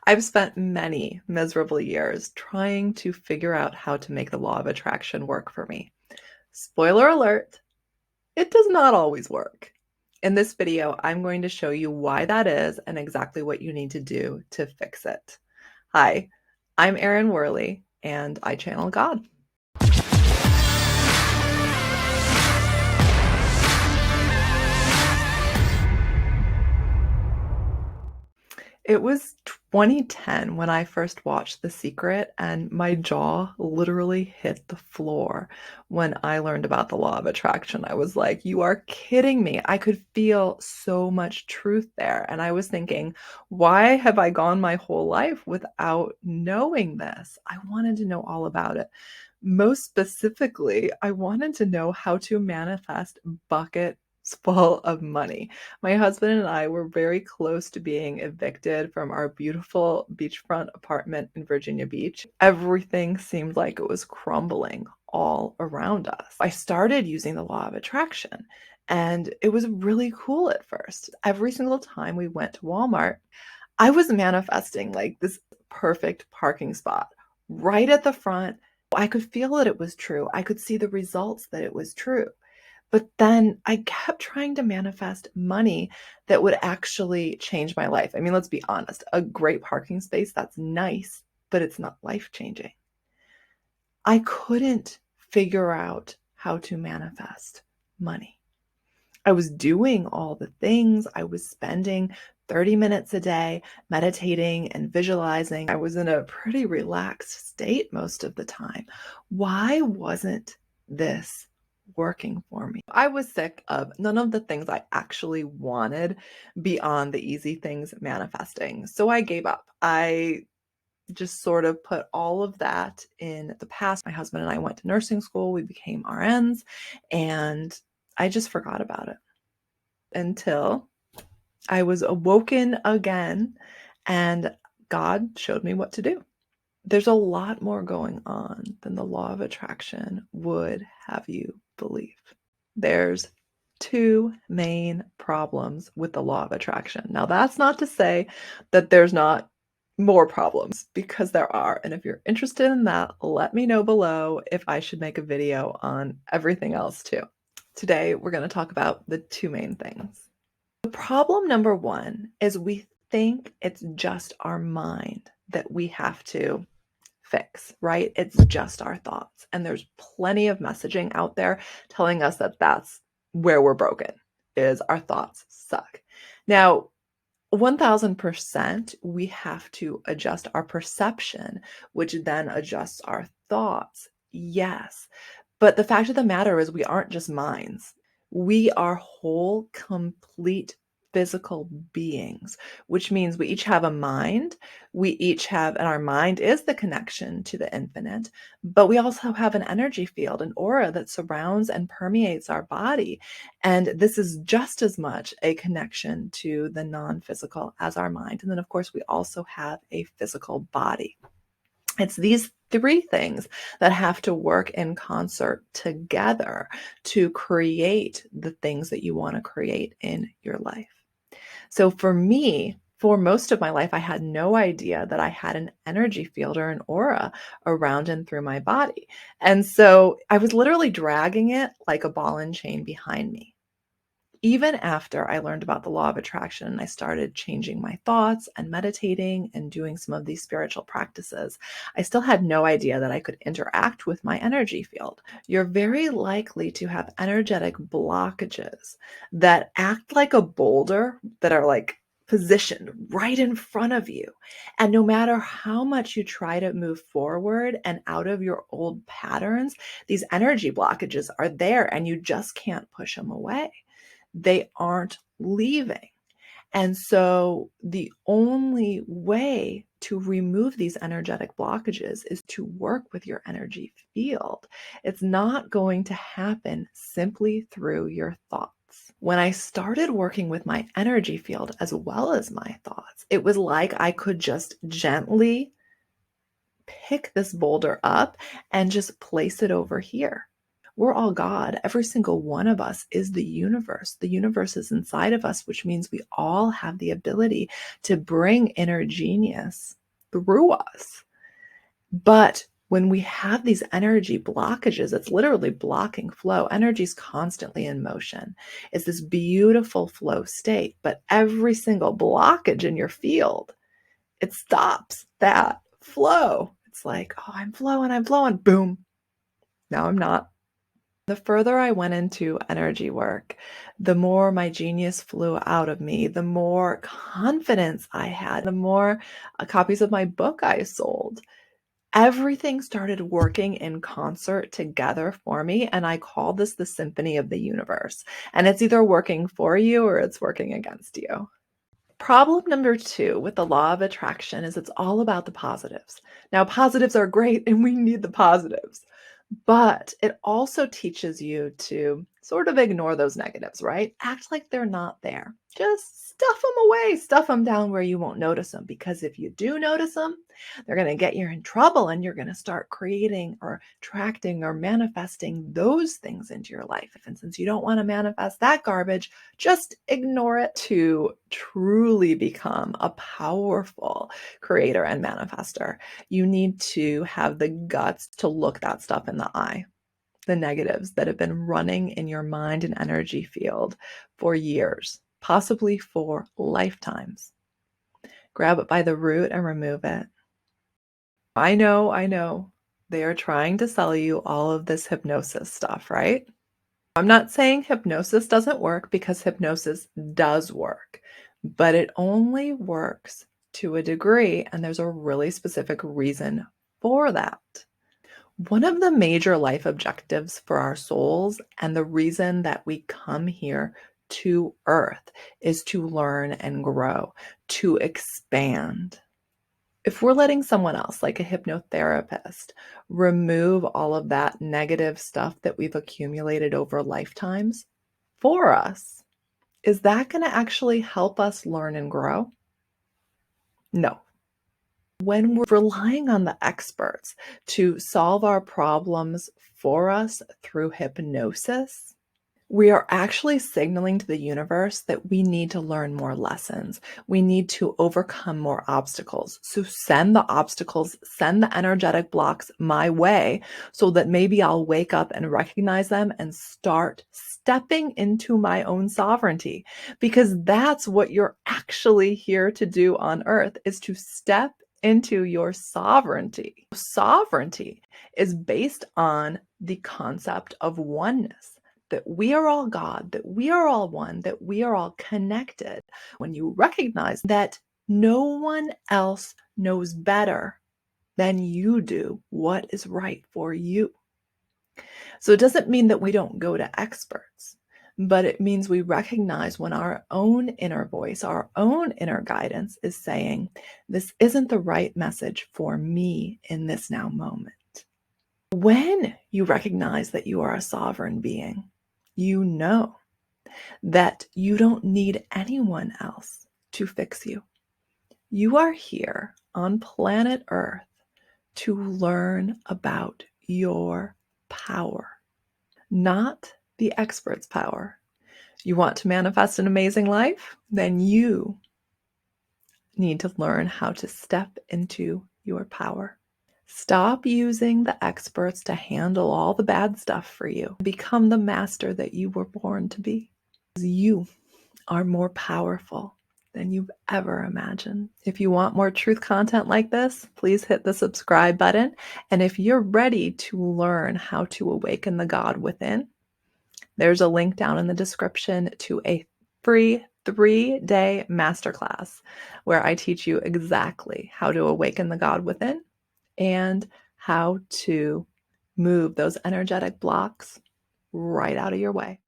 I've spent many miserable years trying to figure out how to make the law of attraction work for me. Spoiler alert, it does not always work. In this video, I'm going to show you why that is and exactly what you need to do to fix it. Hi, I'm Erin Werley, and I channel God. It was 2010 when I first watched The Secret, and my jaw literally hit the floor when I learned about the law of attraction. I was like, you are kidding me. I could feel so much truth there. And I was thinking, why have I gone my whole life without knowing this? I wanted to know all about it. Most specifically, I wanted to know how to manifest buckets full of money. My husband and I were very close to being evicted from our beautiful beachfront apartment in Virginia Beach. Everything seemed like it was crumbling all around us. I started using the law of attraction, and it was really cool at first. Every single time we went to Walmart, I was manifesting like this perfect parking spot right at the front. I could feel that it was true. I could see the results that it was true. But then I kept trying to manifest money that would actually change my life. I mean, let's be honest, a great parking space, that's nice, but it's not life-changing. I couldn't figure out how to manifest money. I was doing all the things. I was spending 30 minutes a day meditating and visualizing. I was in a pretty relaxed state most of the time. Why wasn't this working for me? I was sick of none of the things I actually wanted beyond the easy things manifesting. So I gave up. I just sort of put all of that in the past. My husband and I went to nursing school. We became RNs, and I just forgot about it until I was awoken again and God showed me what to do. There's a lot more going on than the law of attraction would have you believe. There's two main problems with the law of attraction. Now, that's not to say that there's not more problems, because there are. And if you're interested in that, let me know below if I should make a video on everything else too. Today, we're going to talk about the two main things. Problem number one is we think it's just our mind that we have to fix, right? It's just our thoughts. And there's plenty of messaging out there telling us that that's where we're broken, is our thoughts suck. Now, 1000% we have to adjust our perception, which then adjusts our thoughts. Yes. But the fact of the matter is we aren't just minds. We are whole, complete physical beings, which means we each have a mind. We each have, and our mind is the connection to the infinite, but we also have an energy field, an aura that surrounds and permeates our body. And this is just as much a connection to the non-physical as our mind. And then, of course, we also have a physical body. It's these three things that have to work in concert together to create the things that you want to create in your life. So for me, for most of my life, I had no idea that I had an energy field or an aura around and through my body. And so I was literally dragging it like a ball and chain behind me. Even after I learned about the law of attraction and I started changing my thoughts and meditating and doing some of these spiritual practices, I still had no idea that I could interact with my energy field. You're very likely to have energetic blockages that act like a boulder, that are like positioned right in front of you. And no matter how much you try to move forward and out of your old patterns, these energy blockages are there and you just can't push them away. They aren't leaving. And so the only way to remove these energetic blockages is to work with your energy field. It's not going to happen simply through your thoughts. When I started working with my energy field as well as my thoughts, it was like I could just gently pick this boulder up and just place it over here. We're all God. Every single one of us is the universe. The universe is inside of us, which means we all have the ability to bring inner genius through us. But when we have these energy blockages, it's literally blocking flow. Energy is constantly in motion. It's this beautiful flow state, but every single blockage in your field, it stops that flow. It's like, oh, I'm flowing, boom. Now I'm not. The further I went into energy work, the more my genius flew out of me, the more confidence I had, the more copies of my book I sold. Everything started working in concert together for me, and I call this the symphony of the universe. And it's either working for you or it's working against you. Problem number 2 with the law of attraction is it's all about the positives. Now, positives are great and we need the positives, but it also teaches you to sort of ignore those negatives, right? Act like they're not there. Just stuff them away, stuff them down where you won't notice them, because if you do notice them, they're going to get you in trouble and you're going to start creating or attracting or manifesting those things into your life. And since you don't want to manifest that garbage, just ignore it. To truly become a powerful creator and manifester, you need to have the guts to look that stuff in the eye. The negatives that have been running in your mind and energy field for years, possibly for lifetimes. Grab it by the root and remove it. I know. They are trying to sell you all of this hypnosis stuff, right? I'm not saying hypnosis doesn't work, because hypnosis does work, but it only works to a degree, and there's a really specific reason for that. One of the major life objectives for our souls, and the reason that we come here to Earth, is to learn and grow, to expand. If we're letting someone else, like a hypnotherapist, remove all of that negative stuff that we've accumulated over lifetimes for us, is that going to actually help us learn and grow? No. When we're relying on the experts to solve our problems for us through hypnosis, we are actually signaling to the universe that we need to learn more lessons. We need to overcome more obstacles. So send the obstacles, send the energetic blocks my way, so that maybe I'll wake up and recognize them and start stepping into my own sovereignty. Because that's what you're actually here to do on Earth, is to step into your sovereignty. Sovereignty is based on the concept of oneness, that we are all God, that we are all one, that we are all connected. When you recognize that no one else knows better than you do what is right for you. So it doesn't mean that we don't go to experts, but it means we recognize when our own inner voice, our own inner guidance is saying, this isn't the right message for me in this now moment. When you recognize that you are a sovereign being, you know that you don't need anyone else to fix you. You are here on planet Earth to learn about your power, not the expert's power. You want to manifest an amazing life? Then you need to learn how to step into your power. Stop using the experts to handle all the bad stuff for you. Become the master that you were born to be. You are more powerful than you've ever imagined. If you want more truth content like this, please hit the subscribe button. And if you're ready to learn how to awaken the God within, there's a link down in the description to a free 3-day masterclass where I teach you exactly how to awaken the God within and how to move those energetic blocks right out of your way.